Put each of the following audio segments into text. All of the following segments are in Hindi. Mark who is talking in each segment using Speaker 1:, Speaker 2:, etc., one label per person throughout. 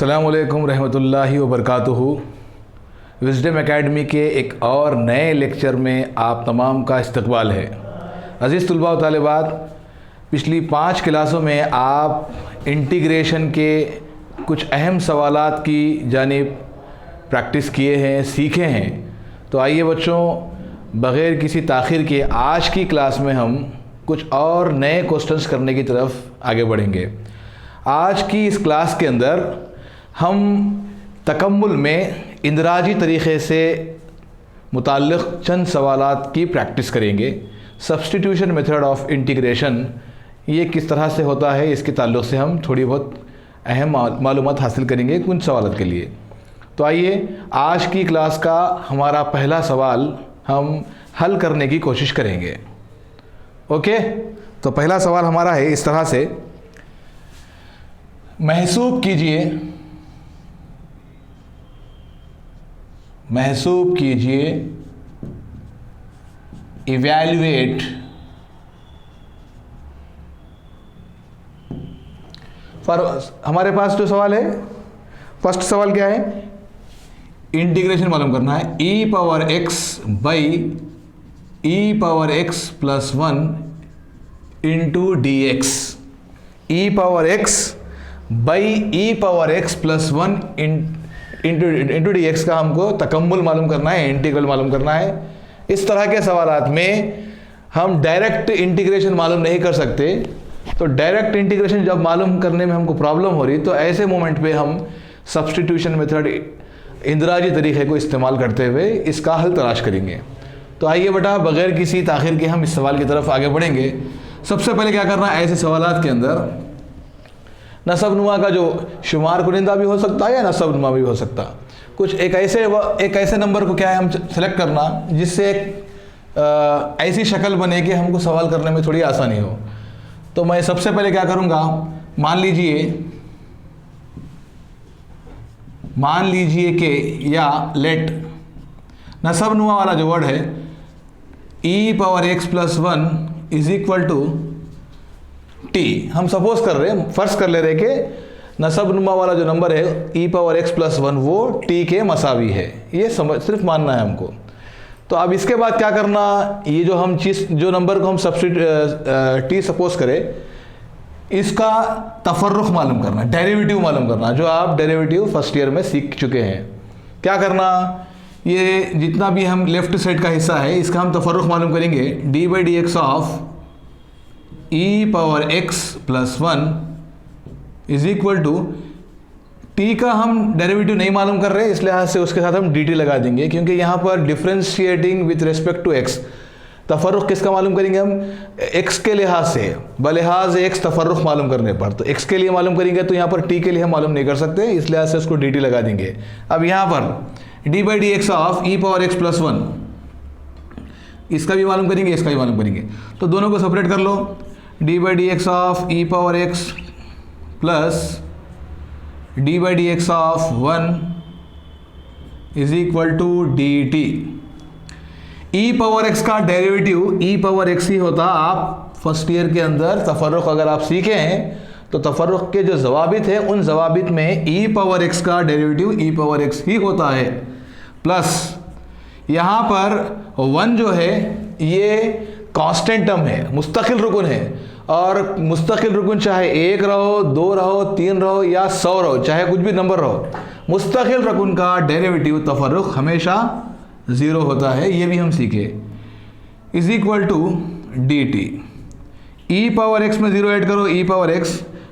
Speaker 1: अस्सलामु अलैकुम रहमतुल्लाहि व बरकातुहू। विज़डम एकेडमी के एक और नए लेक्चर में आप तमाम का इस्तकबाल है। अज़ीज़ तुलबा व तालिबात, पिछली 5 क्लासों में आप इंटीग्रेशन के कुछ अहम सवालात की जानिब प्रैक्टिस किए हैं, सीखे हैं। तो आइए बच्चों, बग़ैर किसी ताख़ीर के आज की क्लास में हम कुछ और नए क्वेश्चंस करने की तरफ आगे बढ़ेंगे। आज की इस क्लास के अंदर हम तकम्मुल में इंदराजी तरीक़े से मुताल्लिक़ चंद सवालात की प्रैक्टिस करेंगे। सब्स्टिट्यूशन मेथड ऑफ इंटीग्रेशन ये किस तरह से होता है, इसके ताल्लुक़ से हम थोड़ी बहुत अहम मालूमात हासिल करेंगे कुछ सवालात के लिए। तो आइए आज की क्लास का हमारा पहला सवाल हम हल करने की कोशिश करेंगे। ओके, तो पहला सवाल हमारा है इस तरह से, महसूब कीजिए इवैल्यूएट हमारे पास जो सवाल है, फर्स्ट सवाल क्या है, इंटीग्रेशन मालूम करना है। E power x by e power x plus 1 into d x. E power x by e power x plus 1 into d x का हमको तकम्मुल मालूम करना है, इंटीग्रल मालूम करना है। इस तरह के सवालात में हम डायरेक्ट इंटीग्रेशन मालूम नहीं कर सकते। तो डायरेक्ट इंटीग्रेशन जब मालूम करने में हमको प्रॉब्लम हो रही, तो ऐसे मोमेंट पे हम सब्स्टिट्यूशन मेथड इंदराजी तरीक़े को इस्तेमाल करते हुए इसका हल तलाश करेंगे। तो आइए बेटा, बग़ैर किसी ताख़ीर के हम इस सवाल की तरफ आगे बढ़ेंगे। सबसे पहले क्या करना है, ऐसे सवालात के अंदर नसब नुमा का जो शुमार कुनिंदा भी हो सकता है या नसब नुमा भी हो सकता, कुछ एक ऐसे नंबर को क्या है हम सेलेक्ट करना जिससे एक ऐसी शक्ल बने कि हमको सवाल करने में थोड़ी आसानी हो। तो मैं सबसे पहले क्या करूँगा, मान लीजिए कि या लेट नसब नुमा वाला जो वर्ड है e power x plus 1 is equal to t. हम सपोज कर रहे हैं, फर्ज कर ले रहे कि नसब नुमा वाला जो नंबर है ई पावर एक्स प्लस 1 वो टी के मसावी है। ये सिर्फ मानना है हमको। तो अब इसके बाद क्या करना, ये जो हम जो नंबर को हम टी सपोज करें, इसका तफर्रुख मालूम करना, डेरिवेटिव मालूम करना, जो आप डेरिवेटिव फर्स्ट ईयर में सीख चुके हैं। क्या करना, ये जितना भी हम लेफ्ट साइड का हिस्सा है इसका हम तफर्रुख मालूम करेंगे। D by d x of e power x plus 1 is equal to t का हम डेरिवेटिव नहीं मालूम कर रहे, इस लिहाज से उसके साथ हम डी टी लगा देंगे, क्योंकि यहाँ पर differentiating with respect to x. तफर्रुख किसका मालूम करेंगे हम, एक्स के लिहाज से, बलिहाज एक्स तफर्रुख मालूम करने पर। तो एक्स के लिए मालूम करेंगे तो यहाँ पर टी के लिए हम मालूम नहीं कर सकते, इस लिहाज से उसको डी टी लगा देंगे। अब यहाँ पर D by d x of e power x plus 1 इसका भी मालूम करेंगे, इसका भी मालूम करेंगे। तो दोनों को सेपरेट कर लो। D by d x of e power x plus d by d x of 1 is equal to d t. E power x का डेरिवेटिव ई पावर एक्स ही होता। आप फर्स्ट ईयर के अंदर तफर्रुख अगर आप सीखे हैं तो तफर्रुख के जो जवाबित हैं उन जवाबित में ई पावर एक्स का डेरिवेटिव ई पावर एक्स ही होता है। प्लस यहाँ पर 1 जो है ये कांस्टेंट टर्म है, मुस्तकिल रुकन है। और मुस्तकिल रुकन चाहे 1 रहो, 2 रहो, 3 रहो या 100 रहो, चाहे कुछ भी नंबर रहो, मुस्तकिल रुकन का डेरिवेटिव तफर्रुख हमेशा 0 होता है। ये भी हम सीखे। Is equal to d t. E power x में 0 ऐड करो, ई पावर एक्स,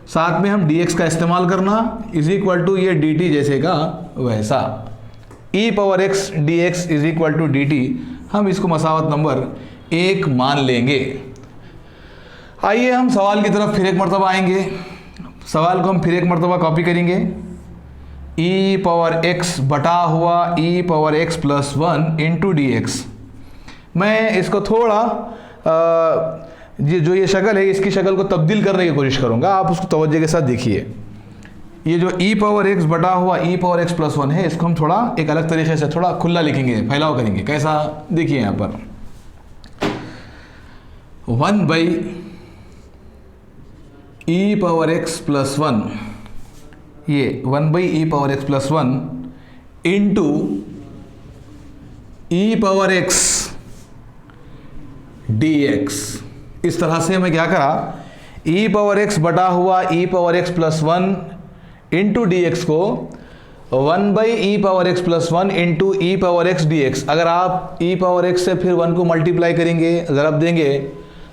Speaker 1: साथ में हम डी एक्स का इस्तेमाल करना, इज इक्वल टू ये डी टी जैसे का वैसा। E power x d x is equal to d t, हम इसको मसावत नंबर 1 मान लेंगे। आइए हम सवाल की तरफ फिर एक मरतबा आएंगे। सवाल को हम फिर एक मरतबा कॉपी करेंगे। ई पावर एक्स बटा हुआ e power x plus 1 into d x. मैं इसको थोड़ा जो ये शक्ल है इसकी शक्ल को तब्दील करने की कोशिश करूँगा, आप उसको तवज्जो के साथ देखिए। ये जो ई पावर एक्स बटा हुआ ई पावर एक्स प्लस 1 है, इसको हम थोड़ा एक अलग तरीके से थोड़ा खुला लिखेंगे, फैलाव करेंगे। कैसा, देखिए यहाँ पर 1 by e power x plus 1 ये 1/e⁻x+1 इंटू e⁻x dx। इस तरह से मैं क्या करा, e⁻x बटा हुआ e⁻x+1 इंटू डी एक्स को 1/e⁻x+1 इंटू e⁻x dx। अगर आप e⁻x से फिर 1 को मल्टीप्लाई करेंगे, ज़रब देंगे,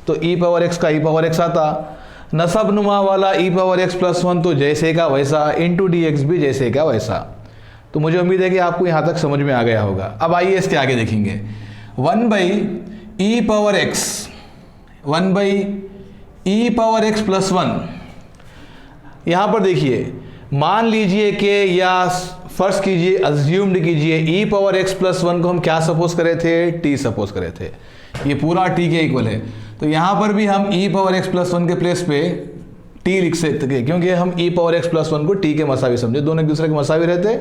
Speaker 1: तो e⁻x का e⁻x आता। नसब नुमा वाला e⁻x+1 तो जैसे का वैसा, इंटू डी एक्स भी जैसे का वैसा। तो मुझे उम्मीद है कि आपको यहाँ तक समझ में आ गया होगा। अब आइए इसके आगे देखेंगे। 1/e⁻x+1 यहाँ पर देखिए, मान लीजिए कि, या फर्स्ट कीजिए, अज्यूम्ड कीजिए, e⁻x+1 को हम क्या सपोज करे थे, t सपोज करे थे। ये पूरा t के इक्वल है, तो यहाँ पर भी हम e⁻x+1 के प्लेस पे t लिख सकते हैं, क्योंकि हम e⁻x+1 को t के मसावी समझे, दोनों एक दूसरे के मसावी रहते।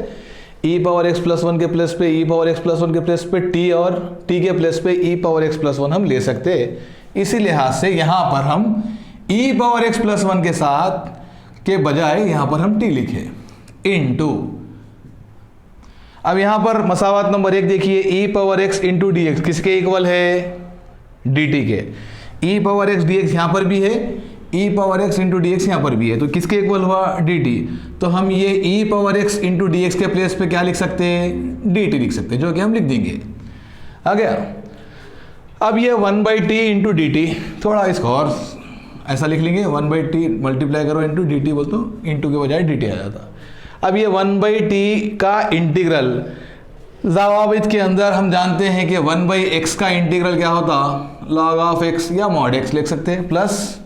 Speaker 1: e⁻x+1 के प्लेस पे e⁻x+1 के प्लेस पे t, और t के प्लेस पे e⁻x+1 हम ले सकते। इसी लिहाज से यहाँ पर हम e⁻x+1 के साथ के बजाय यहाँ पर हम t लिखे इनटू। अब यहाँ पर मसावत नंबर 1 देखिए, e⁻x इंटू डी एक्स किसके इक्वल है, dt के। e⁻x dx यहाँ पर भी है, e⁻x इंटू डी एक्स यहाँ पर भी है, तो किसके इक्वल हुआ, dt। तो हम ये e⁻x इंटू डी एक्स के प्लेस पे क्या लिख सकते हैं, dt लिख सकते हैं, जो कि हम लिख देंगे। आ गया। अब ये 1/t इंटू डी टी, थोड़ा इसको और ऐसा लिख लेंगे, 1/t मल्टीप्लाई करो इंटू डी टी, बोल तो इंटू के बजाय dt आ जाता। अब ये 1/t का इंटीग्रल, ज़वाबित के अंदर हम जानते हैं कि 1/x का इंटीग्रल क्या होता, log ऑफ x या mod x लिख सकते हैं, प्लस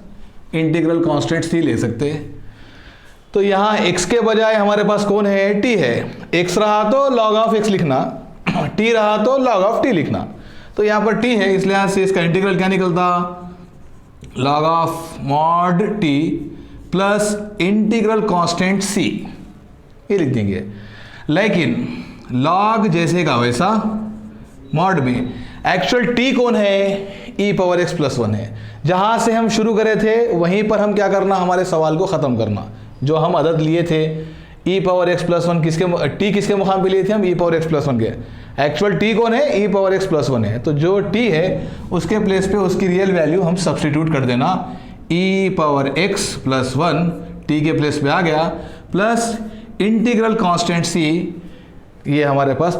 Speaker 1: इंटीग्रल कांस्टेंट c ले सकते हैं। तो यहाँ x के बजाय हमारे पास कौन है, t है। x रहा तो log ऑफ x लिखना, t रहा तो log ऑफ t लिखना। तो यहाँ पर t है, इस लिहाज से इसका इंटीग्रल क्या निकलता, log of mod t plus integral constant c, ये लिख देंगे। लेकिन log जैसे का वैसा, मॉड में एक्चुअल t कौन है, e⁻x+1 है। जहाँ से हम शुरू करे थे वहीं पर हम क्या करना, हमारे सवाल को ख़त्म करना। जो हम अदद लिए थे e⁻x+1 किसके, t किसके मुकाम पे लिए थे हम, e⁻x+1 के। एक्चुअल t कौन है, e⁻x+1 है। तो जो t है उसके प्लेस पे उसकी रियल वैल्यू हम सब्सटीट्यूट कर देना, e⁻x+1 t के प्लेस पे आ गया, प्लस इंटीग्रल कांस्टेंट c, ये हमारे पास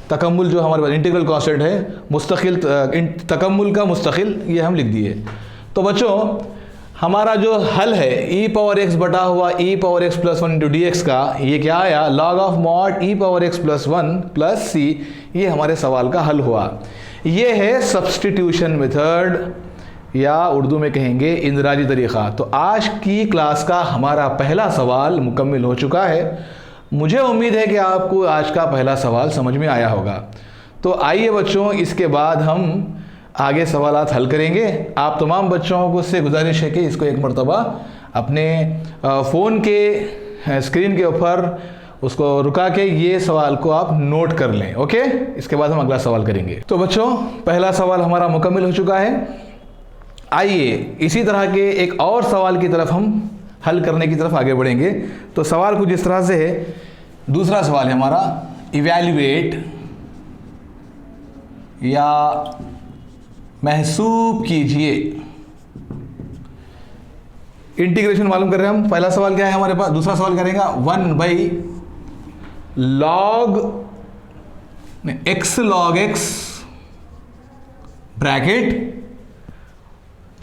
Speaker 1: तकम्मुल जो हमारे पास इंटीग्रल कांस्टेंट है, मुस्तकिल तकम्मुल का मुस्तकिल, ये हम लिख दिए। तो बच्चों हमारा जो हल है e⁻x बटा हुआ e⁻x+1 इंटू डी एक्स का, ये क्या आया, log of mod e⁻x+1 plus c, ये हमारे सवाल का हल हुआ। ये है सब्सटीट्यूशन मेथड, या उर्दू में कहेंगे इंदराजी तरीक़ा। तो आज की क्लास का हमारा पहला सवाल मुकम्मिल हो चुका है। मुझे उम्मीद है कि आपको आज का पहला सवाल समझ में आया होगा। तो आइए बच्चों, इसके बाद हम आगे सवालात हल करेंगे। आप तमाम बच्चों को से गुजारिश है कि इसको एक मरतबा अपने फ़ोन के स्क्रीन के ऊपर उसको रुका के ये सवाल को आप नोट कर लें। ओके, इसके बाद हम अगला सवाल करेंगे। तो बच्चों पहला सवाल हमारा मुकम्मिल हो चुका है। आइए इसी तरह के एक और सवाल की तरफ हम हल करने की तरफ आगे बढ़ेंगे। तो सवाल कुछ इस तरह से है। दूसरा सवाल है हमारा, इवैल्यूएट या महसूब कीजिए। इंटीग्रेशन मालूम कर रहे हैं हम। पहला सवाल क्या है हमारे पास, दूसरा सवाल करेगा 1/x log x bracket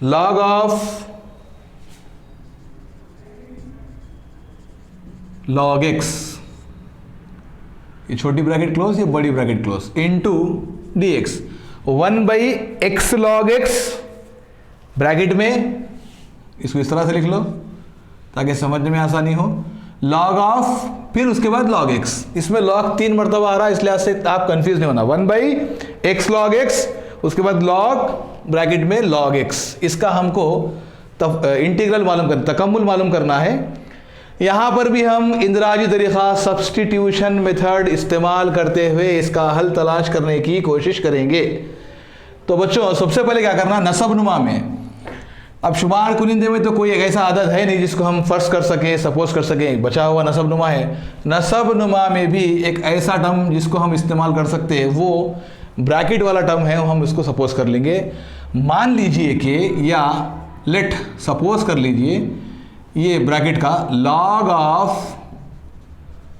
Speaker 1: log of log x, ये छोटी ब्रैकेट क्लोज, ये बड़ी bracket close, into dx। 1/x log x bracket में, इसको इस तरह से लिख लो ताकि समझने में आसानी हो, log ऑफ, फिर उसके बाद log x। इसमें log 3 मरतबा आ रहा है, इस लिहाज से आप कंफ्यूज नहीं होना। 1/x log x, उसके बाद log ब्रैकेट में log x। इसका हमको इंटीग्रल मालूम करना, तकम्मुल मालूम करना है। यहाँ पर भी हम इंदराजी तरीक़ा सब्सटीट्यूशन मेथड इस्तेमाल करते हुए इसका हल तलाश करने की कोशिश करेंगे। तो बच्चों सबसे पहले क्या करना, नसब नुमा में अब शुमार कुनिंदे में तो कोई एक ऐसा आदत है नहीं जिसको हम फर्ज कर सकें, सपोज कर सकें, बचा हुआ नसब नुमा है। नसब नुमा में भी एक ऐसा टर्म जिसको हम इस्तेमाल कर सकते हैं, वो ब्रैकेट वाला टर्म है, हम इसको सपोज कर लेंगे। मान लीजिए कि, या लेट सपोज कर लीजिए, ये ब्रैकेट का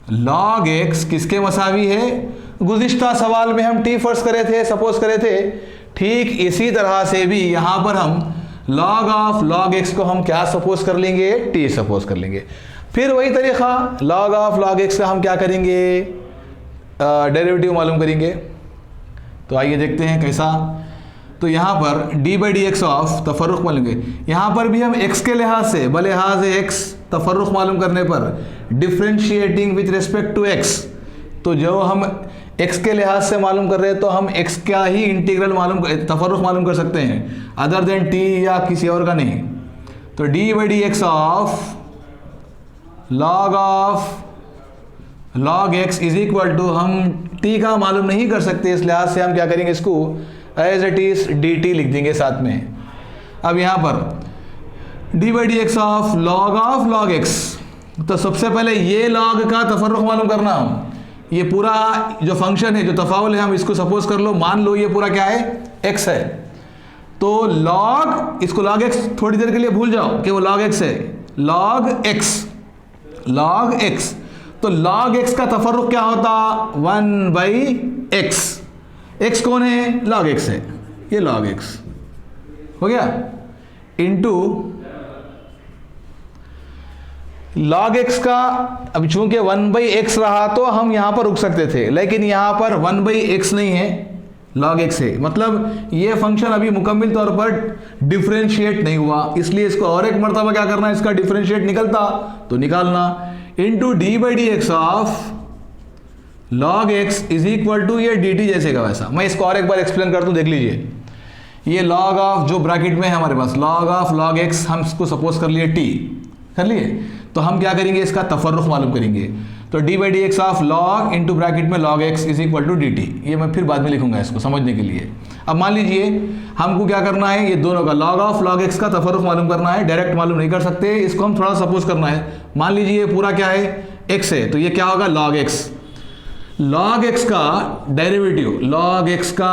Speaker 1: log x किसके मसावी है? गुज़िश्ता सवाल में हम t फर्ज करे थे, सपोज करे थे। ठीक इसी तरह से भी यहाँ पर हम log x को हम क्या सपोज कर लेंगे? t सपोज कर लेंगे। फिर वही तरीक़ा log x का हम क्या करेंगे? डेरिवेटिव मालूम करेंगे। तो आइए देखते हैं कैसा। तो यहाँ पर d/dx ऑफ तफर्रुक़ मालूम करेंगे। यहाँ पर भी हम x के लिहाज से, बलिहाज x तफर्रुक़ मालूम करने पर differentiating with respect to x, तो जो हम x के लिहाज से मालूम कर रहे हैं तो हम x का ही इंटीग्रल मालूम, तफर्रुक़ मालूम कर सकते हैं, अदर देन t या किसी और का नहीं। तो d/dx of log x is equal to, हम t का मालूम नहीं कर सकते, इस लिहाज से हम क्या करेंगे? इसको एज इट इज dt लिख देंगे साथ में। अब यहाँ पर d/dx ऑफ log x, तो सबसे पहले ये log का तफर्रुक़ मालूम करना हम, ये पूरा जो फंक्शन है, जो तफाउल है, हम इसको सपोज कर लो, मान लो ये पूरा क्या है? x है। तो log, इसको log x थोड़ी देर के लिए भूल जाओ कि वो log x है। log x, तो log x का तफर्रुक़ क्या होता? 1/x। x कौन है? log x है, ये log x हो गया, इंटू log x का, अब चूंकि 1/x रहा तो हम यहाँ पर रुक सकते थे, लेकिन यहाँ पर 1/x नहीं है, log x है। मतलब ये फंक्शन अभी मुकम्मल तौर पर डिफरेंशिएट नहीं हुआ, इसलिए इसको और एक मरतबा क्या करना है? इसका डिफरेंशिएट निकलता तो निकालना, into d/dx of log x is equal to, ये dt जैसे का वैसा। मैं इसको और एक बार एक्सप्लेन कर दूं, देख लीजिए। ये log ऑफ जो ब्रैकेट में है हमारे पास, log x हम इसको सपोज कर लिए t, कर लिए, तो हम क्या करेंगे? इसका तफर्रुक़ मालूम करेंगे। तो d/dx of log into bracket में log x is equal to dt, ये मैं फिर बाद में लिखूंगा इसको समझने के लिए। अब मान लीजिए हमको क्या करना है? ये दोनों का log x का तफर्रुक़ मालूम करना है, डायरेक्ट मालूम नहीं कर सकते, इसको हम थोड़ा सपोज करना है। मान लीजिए पूरा क्या है? x है, तो ये क्या होगा? log x का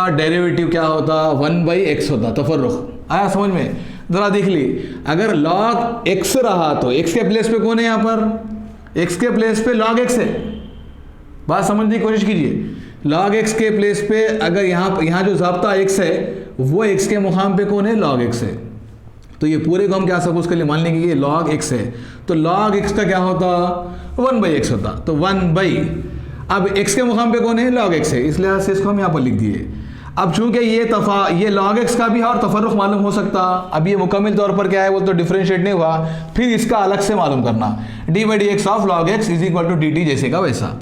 Speaker 1: डेरिवेटिव क्या होता? 1/x होता, तफर्रुक़ आया समझ में? ज़रा देख ली, अगर log x रहा तो x के प्लेस पे कौन है? यहाँ पर x के प्लेस पे log x है। बात समझने की कोशिश कीजिए। log x के प्लेस पे अगर यहाँ जो ज़ाब्ता x है, वो x के मुकाम पे कौन है? log x है। तो ये पूरे को हम क्या सपोज कर लिए? मान लेंगे ये log x है, तो log x का क्या होता? 1/x होता। तो 1/, अब x के मुकाम पे कौन है? log x है, इस लिहाज से इसको हम यहाँ पर लिख दिए। अब चूंकि ये log x का भी और तफर्रुक़ मालूम हो सकता, अब ये मुकम्मल तौर पर क्या है? वो तो डिफरेंशिएट नहीं हुआ, फिर इसका अलग से मालूम करना, d/dx of log x is equal to dt जैसे का वैसा,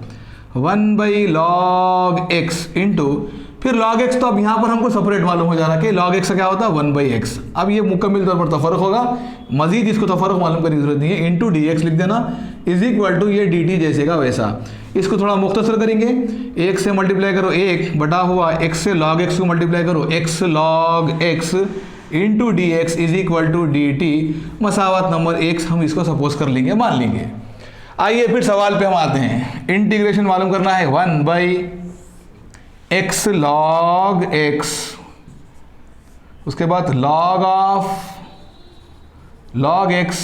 Speaker 1: 1/log x इंटू, फिर log x तो अब यहाँ पर हमको सेपरेट मालूम हो जाना कि log x का क्या होता है? 1/x। अब ये मुकम्मल तौर पर तफर्रुक़ होगा, मजीद इसको तफर्रुक़ मालूम करने की जरूरत नहीं है, इंटू dx लिख देना, इज इक्वल टू ये dt जैसे का वैसा। इसको थोड़ा मुख्तसर करेंगे, 1 से मल्टीप्लाई करो 1 बटा हुआ x से log x को मल्टीप्लाई करो x log x into dx is equal to dt, मसावत नंबर 1 हम इसको सपोज कर लेंगे, मान लेंगे। आइए फिर सवाल पे हम आते हैं। इंटीग्रेशन मालूम करना है 1/x log x, उसके बाद log of log x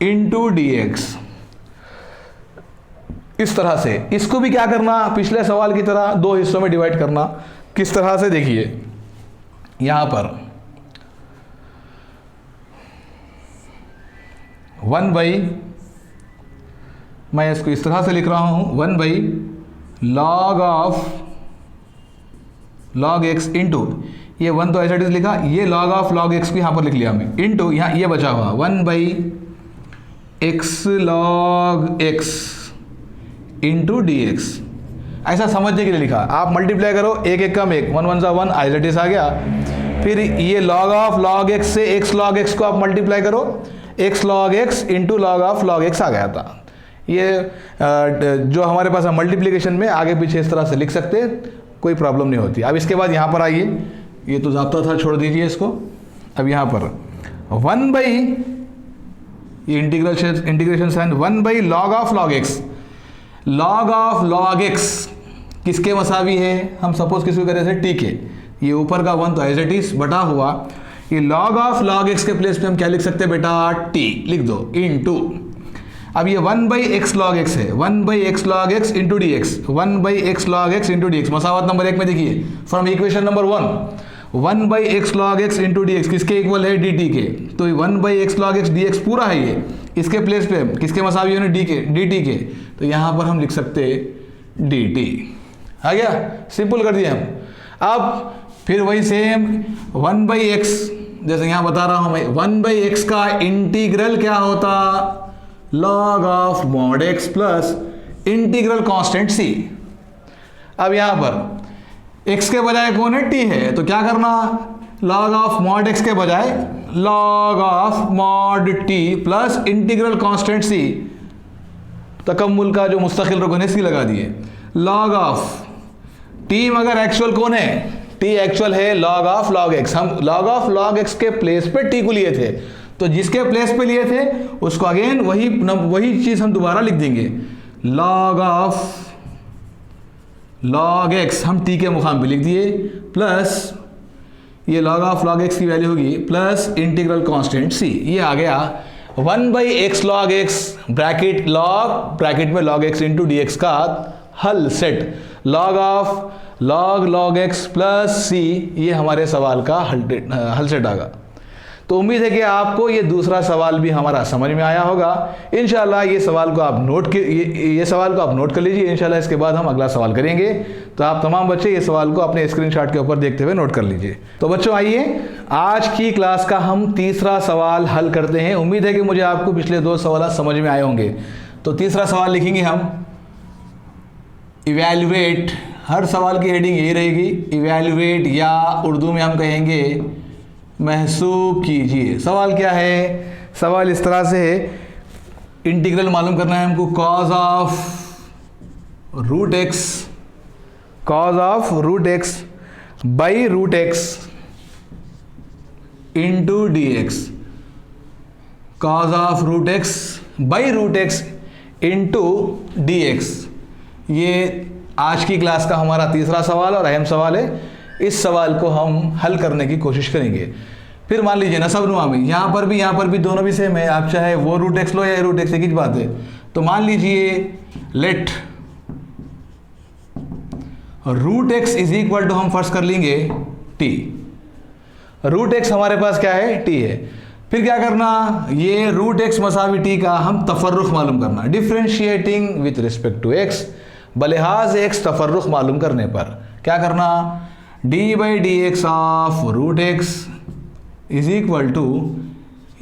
Speaker 1: into dx। इस तरह से इसको भी क्या करना? पिछले सवाल की तरह दो हिस्सों में डिवाइड करना। किस तरह से? देखिए यहां पर 1/, मैं इसको इस तरह से लिख रहा हूं, 1/log of log x into, ये 1 तो ऐसा लिखा, ये log ऑफ log x को यहां पर लिख लिया हमने, इंटू यहाँ ये बचा हुआ 1/x log x into dx। ऐसा समझने के लिए लिखा, आप मल्टीप्लाई करो, 1 1 कम 1, 1 1 सा 1, एज इट इज आ गया। फिर ये log ऑफ log x से x log x को आप मल्टीप्लाई करो, x log x into log of log x आ गया था। ये जो हमारे पास है मल्टीप्लिकेशन में आगे पीछे इस तरह से लिख सकते, कोई प्रॉब्लम नहीं होती। अब इसके बाद यहाँ पर आइए, ये तो ज़ाब्ता था, छोड़ दीजिए इसको। अब यहाँ पर 1 बाई, ये integration sine 1 by log of log x, log of log x किसके मसावी है, हम सपोज किसी करें से टी के, ये ऊपर का 1 तो एज इट इज बटा हुआ, ये लॉग ऑफ लॉग एक्स के प्लेस पे हम क्या लिख सकते हैं बेटा, टी लिख दो इनटू, अब ये 1 बाई एक्स लॉग एक्स है, 1 by x log x into d x, 1 by x log x into d x, मसावत नंबर 1 में देखिए from equation number 1 by x log x into d x किसके इक्वल है, डी टी के, तो 1 by x log x d x पूरा है ये, इसके प्लेस पे किसके मसावी होने, डी के, डी टी के, तो यहाँ पर हम लिख सकते डी टी, आ गया, सिंपल कर दिया हम। अब फिर वही सेम 1 बाई एक्स, जैसे यहाँ बता रहा हूँ मैं, 1 बाई एक्स का इंटीग्रल क्या होता, log of mod x plus integral constant c. अब यहाँ पर x के बजाय कौन है, t है, तो क्या करना, लॉग ऑफ मॉड x के बजाय log of mod t plus integral constant c, तकम्मुल का जो मुस्तकिल रुकन है सी लगा दिए, लॉग ऑफ t मगर एक्चुअल कौन है, t एक्चुअल है लॉग ऑफ लॉग x, हम लॉग ऑफ लॉग x के प्लेस पे t को लिए थे, तो जिसके प्लेस पे लिए थे उसको अगेन वही चीज हम दोबारा लिख देंगे, लॉग ऑफ लॉग एक्स हम टी के मुकाम पे लिख दिए, प्लस ये लॉग ऑफ लॉग एक्स की वैल्यू होगी प्लस इंटीग्रल कांस्टेंट सी, ये आ गया 1 by x log x bracket log bracket में log x into d x का हल set, log of log x plus c, ये हमारे सवाल का हल सेट आ गया। तो उम्मीद है कि आपको ये दूसरा सवाल भी हमारा समझ में आया होगा। इंशाल्लाह ये सवाल को आप नोट कर लीजिए, इंशाल्लाह इसके बाद हम अगला सवाल करेंगे। तो आप तमाम बच्चे ये सवाल को अपने स्क्रीनशॉट के ऊपर देखते हुए नोट कर लीजिए। तो बच्चों आइए आज की क्लास का हम तीसरा सवाल हल करते हैं। उम्मीद है कि मुझे आपको पिछले 2 सवाल समझ में आए होंगे। तो तीसरा सवाल लिखेंगे हम, इवैल्यूएट, हर सवाल की हेडिंग यही रहेगी, इवैल्यूएट, या उर्दू में हम कहेंगे महसूब कीजिए। सवाल क्या है, सवाल इस तरह से है, इंटीग्रल मालूम करना है हमको, cos of root x by root x into d x, cos of root x by root x into d x, ये आज की क्लास का हमारा तीसरा सवाल और अहम सवाल है। इस सवाल को हम हल करने की कोशिश करेंगे। फिर मान लीजिए नसबनुमा में यहाँ पर भी दोनों भी सेम है, आप चाहे वो रूट एक्स लो या रूट एक्स, एक ही बात है। तो मान लीजिए let root x is equal to, हम फर्स्ट कर लेंगे टी, रूट एक्स हमारे पास क्या है, टी है। फिर क्या करना, ये रूट एक्स मसावी टी का हम तफर्रुख मालूम करना, differentiating with respect to x, बलिहाज एक्स तफर्रुख मालूम करने पर क्या करना, d by d x of root x is equal to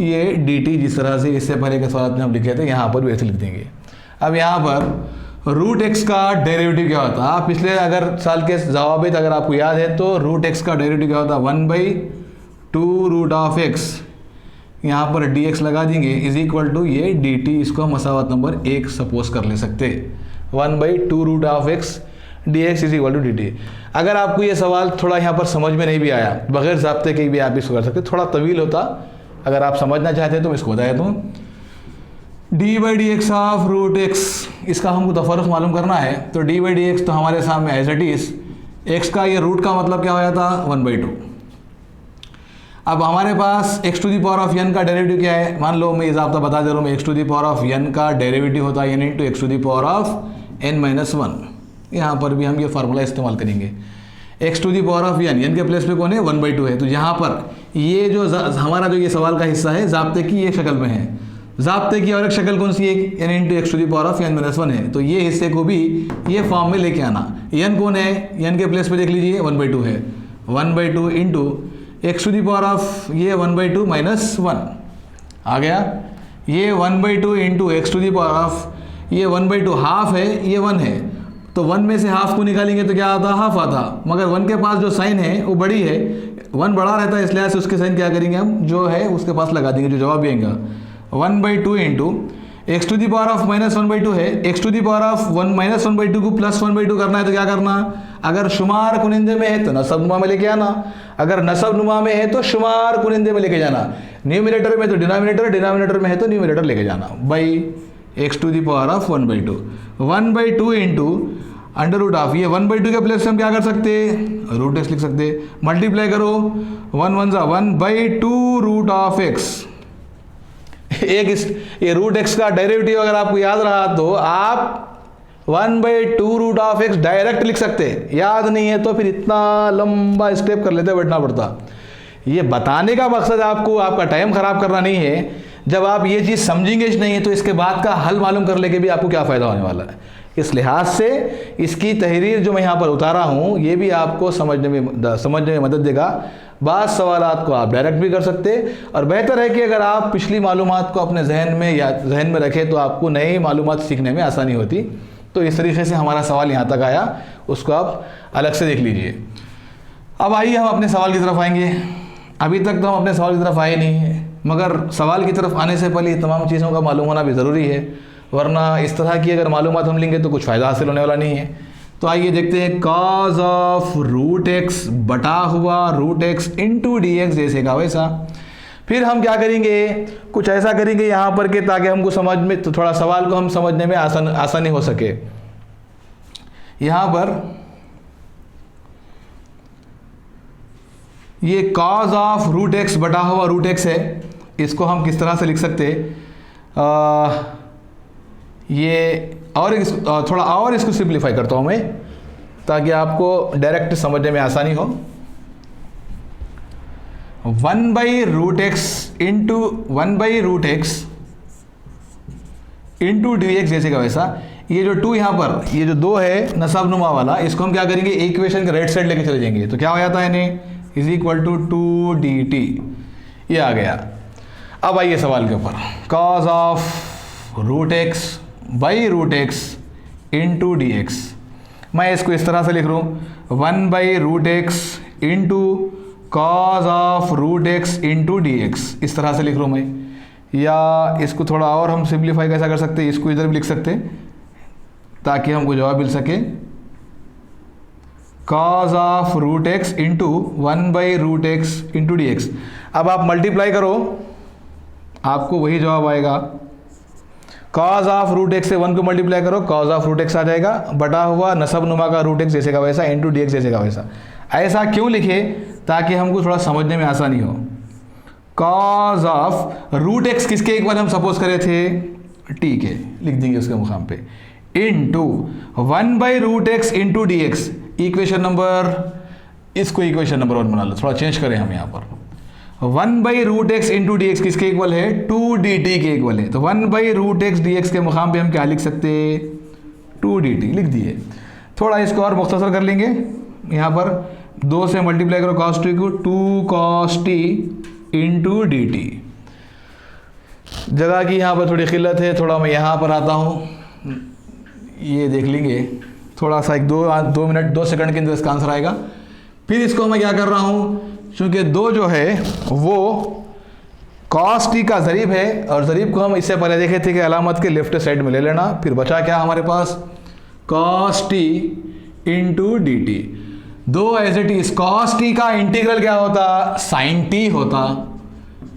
Speaker 1: ये डी टी, जिस तरह से इससे पहले के सवाल में हम लिखे थे यहाँ पर भी ऐसे लिख देंगे। अब यहाँ पर रूट एक्स का डेरिवेटिव क्या होता है, आप पिछले अगर साल के जवाब अगर आपको याद है तो रूट एक्स का डेरिवेटिव क्या होता है, 1/2 रूट ऑफ एक्स, यहाँ पर डी एक्स लगा देंगे इज इक्वल टू ये डी टी, इसको हम मसावत नंबर 1 सपोज कर ले सकते, 1/2 root of x d x is equal to d t. अगर आपको ये सवाल थोड़ा यहाँ पर समझ में नहीं भी आया, बगैर ज़ाब्ते के भी आप इसको कर सकते, थोड़ा तवील होता, अगर आप समझना चाहते हैं तो मैं इसको बताया दूँ, d by d x of root x, इसका हमको तफर्रुख मालूम करना है। तो डी बाई डी एक्स तो हमारे सामने एज इट इज, एक्स का ये रूट का मतलब क्या हो जाता, 1/2। अब हमारे पास x to the power of n का डेरिवेटिव क्या है, मान लो मैं ये ज़ाब्ता बता दे रहा हूँ, मैं x to the power of n का डेरिवेटिव होता है n into x to the power of n-1। यहाँ पर भी हम ये फार्मूला इस्तेमाल करेंगे, x to the power of n के प्लेस पे कौन है, 1/2 है। तो यहाँ पर ये जो हमारा जो ये सवाल का हिस्सा है ज़ाब्ते की एक शक्ल में है, ज़ाब्ते की और एक शक्ल कौन सी है, n into x to the power of n-1 है। तो ये हिस्से को भी ये फॉर्म में लेके आना, n कौन है, n के प्लेस पे देख लीजिए 1/2 है, 1/2 into x to the power of ये 1/2 -1 आ गया, ये 1/2 into x to the power of ये 1/2 हाफ है, ये 1 है, तो 1 में से हाफ को निकालेंगे तो क्या आता, हाफ आता, मगर 1 के पास जो साइन है वो बड़ी है, 1 बड़ा रहता है, इसलिए उसके साइन क्या करेंगे हम, जो है उसके पास लगा देंगे, जो जवाब भी आएगा 1/2 into x to the power of -1/2 है, x to the power of -1/2 को +1/2 करना है तो क्या करना, अगर शुमार कुनिंदे में है तो नसब नुमा में लेके आना, अगर नसब नुमा में है तो शुमार कुनिंदे में लेके जाना, न्यूमिनेटर में तो डिनोमिनेटर, डिनोमिनेटर में है तो न्यूमिनेटर लेके जाना। By x to the power of 1/2, 1/2 into under root of, ये 1/2 के प्लेस से हम क्या कर सकते हैं, रूट एक्स लिख सकते हैं, मल्टीप्लाई करो 1 1 जा 1/2 रूट ऑफ एक्स। एक इस ये रूट एक्स का डेरिवेटिव अगर आपको याद रहा तो आप 1/2 रूट ऑफ एक्स डायरेक्ट लिख सकते हैं, याद नहीं है तो फिर इतना लंबा स्टेप कर लेते बैठना पड़ता। ये बताने का मकसद आपको आपका टाइम खराब करना नहीं है, जब आप ये चीज़ समझेंगे नहीं है तो इसके बाद का हल मालूम कर लेके भी आपको क्या फ़ायदा होने वाला है। इस लिहाज से इसकी तहरीर जो मैं यहाँ पर उतारा हूँ ये भी आपको समझने में मदद देगा। बाज़ सवालात को आप डायरेक्ट भी कर सकते, और बेहतर है कि अगर आप पिछली मालूमात को अपने जहन में या जहन में रखें तो आपको नई मालूमात सीखने में आसानी होती। तो इस तरीके से हमारा सवाल यहाँ तक आया, उसको आप अलग से देख लीजिए। अब आइए हम अपने सवाल की तरफ आएंगे। अभी तक तो हम अपने सवाल की तरफ आए नहीं हैं, मगर सवाल की तरफ आने से पहले तमाम चीज़ों का मालूम होना भी ज़रूरी है, वरना इस तरह की अगर मालूमात हम लेंगे तो कुछ फ़ायदा हासिल होने वाला नहीं है। तो आइए देखते हैं, कॉज ऑफ रूट एक्स बटा हुआ root x into d x जैसे का वैसा। फिर हम क्या करेंगे, कुछ ऐसा करेंगे यहाँ पर के ताकि हमको समझ में तो थोड़ा सवाल को हम समझने में आसानी हो सके। यहाँ पर ये कॉज ऑफ रूट एक्स बटा हुआ रूट एक्स है, इसको हम किस तरह से लिख सकते हैं, ये और थोड़ा और इसको सिंप्लीफाई करता हूँ मैं ताकि आपको डायरेक्ट समझने में आसानी हो। 1/√x into 1/√x into d x जैसे का वैसा। ये जो 2 यहाँ पर ये जो 2 है नसब नुमा वाला, इसको हम क्या करेंगे, इक्वेशन के राइट साइड लेके चले जाएंगे तो क्या हो जाता है इन्हें इज इक्वल टू 2dt, ये आ गया। अब आइए सवाल के ऊपर, cos of root x by root x into d x. मैं इसको इस तरह से लिख रहा हूँ 1/√x into cos of root x into d x, इस तरह से लिख रहा हूँ मैं। या इसको थोड़ा और हम सिंप्लीफाई कैसा कर सकते हैं, इसको इधर भी लिख सकते हैं ताकि हमको जवाब मिल सके, cos of root x into 1/√x into d x. अब आप मल्टीप्लाई करो आपको वही जवाब आएगा, कॉज ऑफ रूट एक्स से 1 को मल्टीप्लाई करो कॉज ऑफ रूट एक्स आ जाएगा, बटा हुआ नसब नुमा का रूट एक्स जैसे का वैसा इंटू डी एक्स जैसे का वैसा। ऐसा क्यों लिखे, ताकि हमको थोड़ा समझने में आसानी हो। कॉज ऑफ रूट एक्स किसके इक्वल हम सपोज करे थे, टी के, लिख देंगे उसके मुकाम पे, into 1/√x into d x. Equation number, इसको इक्वेशन नंबर 1 बना लो, थोड़ा चेंज करें हम यहाँ पर। 1/√x इंटू डी एक्स किसके इक्वल है, 2dt के इक्वल है। तो 1/√x dx के मुकाम पे हम क्या लिख सकते हैं, 2dt लिख दिए। थोड़ा इसको और मुख्तसर कर लेंगे, यहाँ पर 2 से मल्टीप्लाई करो cos t को, 2 cos t into d T. जगह की यहाँ पर थोड़ी किल्लत है, थोड़ा मैं यहाँ पर आता हूँ, ये देख लेंगे थोड़ा सा, 2 मिनट 2 सेकंड के अंदर इसका आंसर आएगा। फिर इसको मैं क्या कर रहा हूँ, क्योंकि 2 जो है वो cos t का ज़रीब है, और ज़रीब को हम इससे पहले देखे थे कि अलामत के लेफ्ट साइड में ले लेना। फिर बचा क्या हमारे पास, cos t into d t. 2 as it is, cos t का इंटीग्रल क्या होता, sin t होता,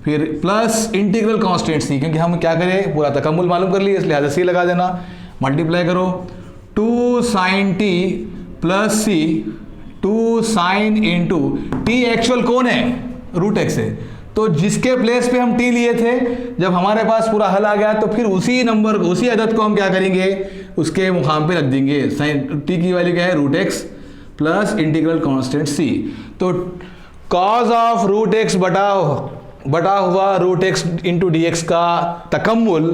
Speaker 1: फिर प्लस इंटीग्रल कांस्टेंट c, क्योंकि हम क्या करें पूरा तकम्मुल मालूम कर लिए इसलिए लिहाजा c लगा देना। मल्टीप्लाई करो 2 sin t plus c, 2 sin into t actual कौन है, रूट एक्स है, तो जिसके प्लेस पे हम t लिए थे, जब हमारे पास पूरा हल आ गया तो फिर उसी नंबर को, उसी अदद को हम क्या करेंगे, उसके मुकाम पे रख देंगे। sin t की वैल्यू क्या है, root x plus integral constant c। तो कॉज ऑफ रूट एक्स बटा हुआ root x into d x का तकम्मुल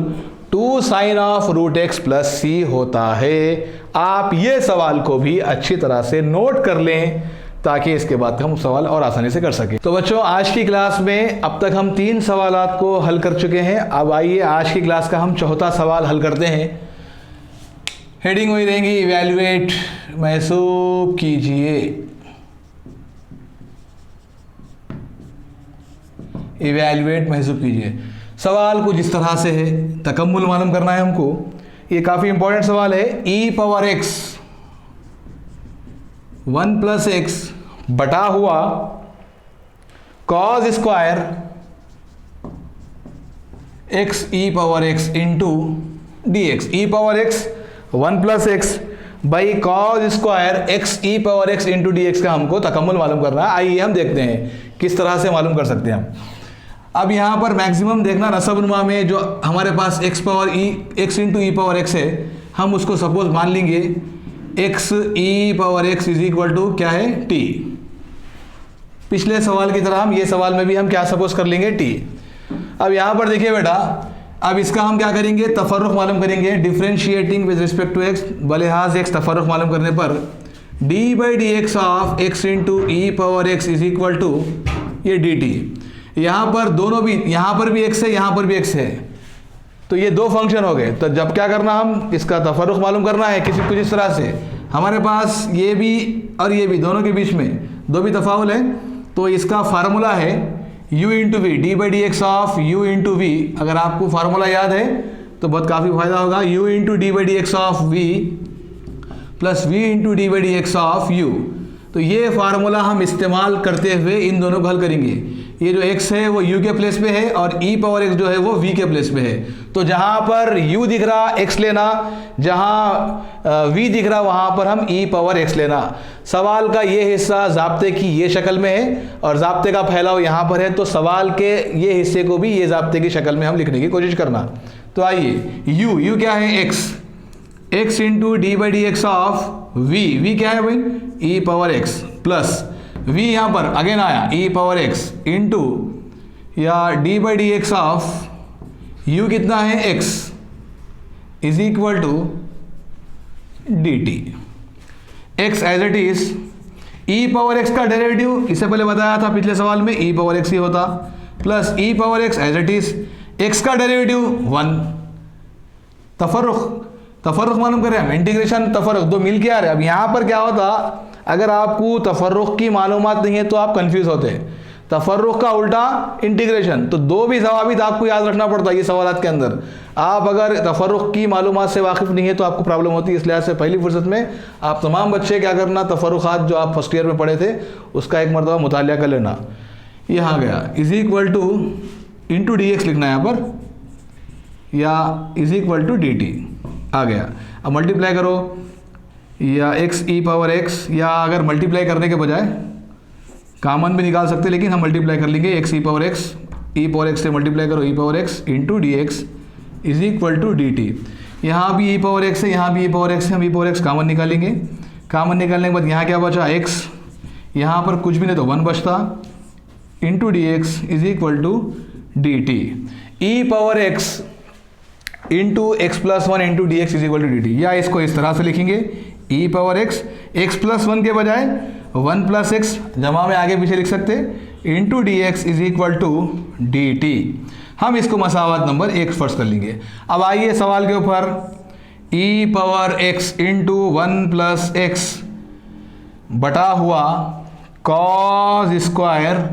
Speaker 1: 2 sine of root x plus c होता है। आप ये सवाल को भी अच्छी तरह से नोट कर लें ताकि इसके बाद हम सवाल और आसानी से कर सकें। तो बच्चों, आज की क्लास में अब तक हम 3 सवालात को हल कर चुके हैं। अब आइए आज की क्लास का हम 4था सवाल हल करते हैं। हेडिंग हुई रहेंगी इवैल्यूएट महसूब कीजिए। इवैल्यूएट महसूब कीजिए। सवाल कुछ इस तरह से है, तकम्मुल मालूम करना है हमको। ये काफ़ी इंपॉर्टेंट सवाल है। e power x 1 plus x बटा हुआ cos square x e power x into d x. E power x 1 plus x by cause square x e power x into d x का हमको तकम्मुल मालूम करना है। आइए हम देखते हैं किस तरह से मालूम कर सकते हैं हम। अब यहाँ पर मैक्सिमम देखना, नसबनुमा में जो हमारे पास x power x into e power x है, हम उसको सपोज मान लेंगे x e power x is equal to क्या है t। पिछले सवाल की तरह हम ये सवाल में भी हम क्या सपोज कर लेंगे t। अब यहाँ पर देखिए बेटा, अब इसका हम क्या करेंगे, तफर्रुक मालूम करेंगे। Differentiating with respect to x बलिहाज x तफर्रुक मालूम करने पर d by d x of x into e power x is equal to ये dt। यहाँ पर दोनों भी, यहाँ पर भी x है, यहाँ पर भी x है, तो ये दो फंक्शन हो गए। तो जब क्या करना, हम इसका तफर्रुक मालूम करना है किसी कुछ इस तरह से। हमारे पास ये भी और ये भी, दोनों के बीच में दो भी तफावल है, तो इसका फार्मूला है u into v, d by d x of u into v. अगर आपको फार्मूला याद है तो बहुत काफ़ी फायदा होगा। u into d by d x of v plus v into d by d x of u। तो ये फार्मूला हम इस्तेमाल करते हुए इन दोनों को हल करेंगे। ये जो x है वो u के प्लेस पे है और e पावर x जो है वो v के प्लेस पे है। तो जहाँ पर u दिख रहा x लेना, जहाँ v दिख रहा वहाँ पर हम e पावर x लेना। सवाल का ये हिस्सा ज़ाब्ते की ये शक्ल में है और ज़ाब्ते का फैलाव यहाँ पर है, तो सवाल के ये हिस्से को भी ये ज़ाब्ते की शक्ल में हम लिखने की कोशिश करना। तो आइए, u क्या है x into d by d x of v क्या है भाई e power x plus v यहाँ पर अगेन आया e पावर x इंटू या d by d x of u कितना है x is equal to dt। x as it is e power x का डेरिवेटिव इससे पहले बताया था पिछले सवाल में e पावर x ही होता, plus e power x as it is x का डेरिवेटिव 1। तफर्रुक मालूम करें हम, इंटीग्रेशन तफर्रुक दो मिल के आ रहे हैं। अब यहाँ पर क्या होता, अगर आपको तफर्रुक की मालूमात नहीं है तो आप कंफ्यूज होते हैं। तफर्रुक का उल्टा इंटीग्रेशन, तो दो भी ज़वाबित आपको याद रखना पड़ता है ये सवालात के अंदर। आप अगर तफर्रुक की मालूमात से वाकिफ़ नहीं है तो आपको प्रॉब्लम होती है। इसलिए से पहली फुर्सत में आप तमाम बच्चे क्या करना, तफर्रुकात जो आप फर्स्ट ईयर में पढ़े थे उसका एक मरतबा मुतालिया कर लेना। यहाँ गया is equal to into d x लिखना है यहाँ पर, या is equal to d t आ गया। अब मल्टीप्लाई करो, या x e पावर x, या अगर मल्टीप्लाई करने के बजाय कॉमन भी निकाल सकते, लेकिन हम मल्टीप्लाई कर लेंगे x e पावर x से मल्टीप्लाई करो e power x into d x is equal to d t. यहाँ भी e पावर x है, यहाँ भी e पावर x है, हम e पावर x कॉमन निकालेंगे। कॉमन निकालने के बाद यहाँ क्या बचा x, यहाँ पर कुछ भी नहीं तो 1 बचता, into d x is equal to d t. E power x into x plus 1 into d x is equal to d t, या इसको इस तरह से लिखेंगे e पावर x प्लस 1 के बजाय 1 प्लस एक्स जमा में आगे पीछे लिख सकते, into d x is equal to d t. हम इसको मसावत नंबर 1 फर्ज कर लेंगे। अब आइए सवाल के ऊपर, e power x into 1 plus x बटा हुआ cos square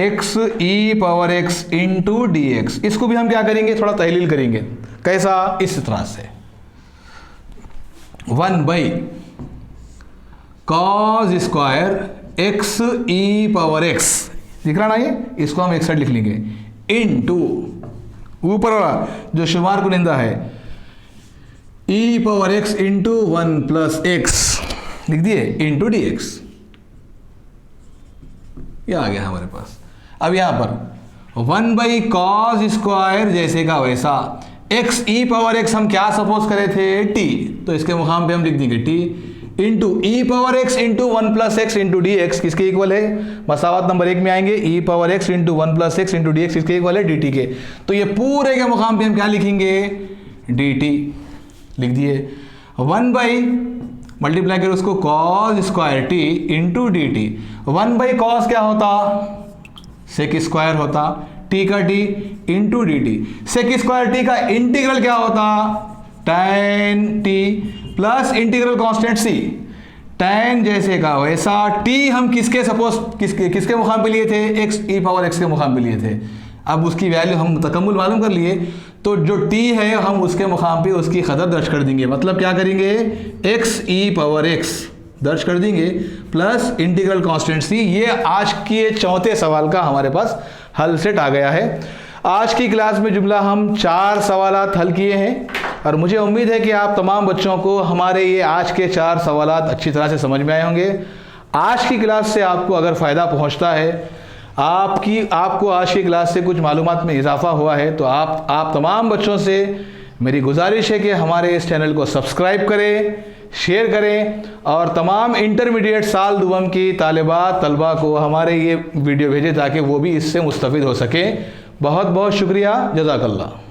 Speaker 1: x e power x into d x. इसको भी हम क्या करेंगे, थोड़ा तहलील करेंगे। कैसा, इस तरह से 1 by cos square x e power x दिख रहा ना, ये इसको हम एक साइड लिख लेंगे, इंटू ऊपर वाला जो शुमार कुनिंदा है e power x into 1 plus x लिख दिए इंटू डी एक्स। ये आ गया हमारे पास। अब यहाँ पर 1 बाई कॉस स्क्वायर जैसे का वैसा x e पावर x हम क्या सपोज करे थे t, तो इसके मुकाम पे हम लिख देंगे t into e power x into 1 plus x into d x किसके इक्वल है, मसावत नंबर 1 में आएंगे e power x into 1 plus x into d x किसके इक्वल है, dt के। तो ये पूरे के मुकाम पे हम क्या लिखेंगे, dt लिख दिए। 1 बाई मल्टीप्लाई करो उसको cos square t into d t. 1 by cos क्या होता, सेक स्क्वायर होता, t का t into d t. Sec square t का इंटीग्रल क्या होता, tan t plus integral constant c। tan जैसे का वैसा, t हम किसके सपोज किसके मुकाम पे लिए थे, x e पावर x के मुकाम पे लिए थे। अब उसकी वैल्यू हम तकम्मुल मालूम कर लिए, तो जो t है हम उसके मुकाम पे उसकी कदर दर्ज कर देंगे। मतलब क्या करेंगे, x दर्ज कर देंगे प्लस इंटीग्रल कांस्टेंट c। ये आज के चौथे सवाल का हमारे पास हल सेट आ गया है। आज की क्लास में जुमला हम 4 सवालात हल किए हैं और मुझे उम्मीद है कि आप तमाम बच्चों को हमारे ये आज के 4 सवालात अच्छी तरह से समझ में आए होंगे। आज की क्लास से आपको अगर फ़ायदा पहुंचता है, आपको आज की क्लास से कुछ मालूमात में इजाफा हुआ है, तो आप तमाम बच्चों से मेरी गुजारिश है कि हमारे इस चैनल को सब्सक्राइब करें, शेयर करें और तमाम इंटरमीडिएट साल दुवम की तलबा को हमारे ये वीडियो भेजें ताकि वो भी इससे मुस्तफ़िद हो सकें। बहुत बहुत शुक्रिया, जज़ाकल्लाह।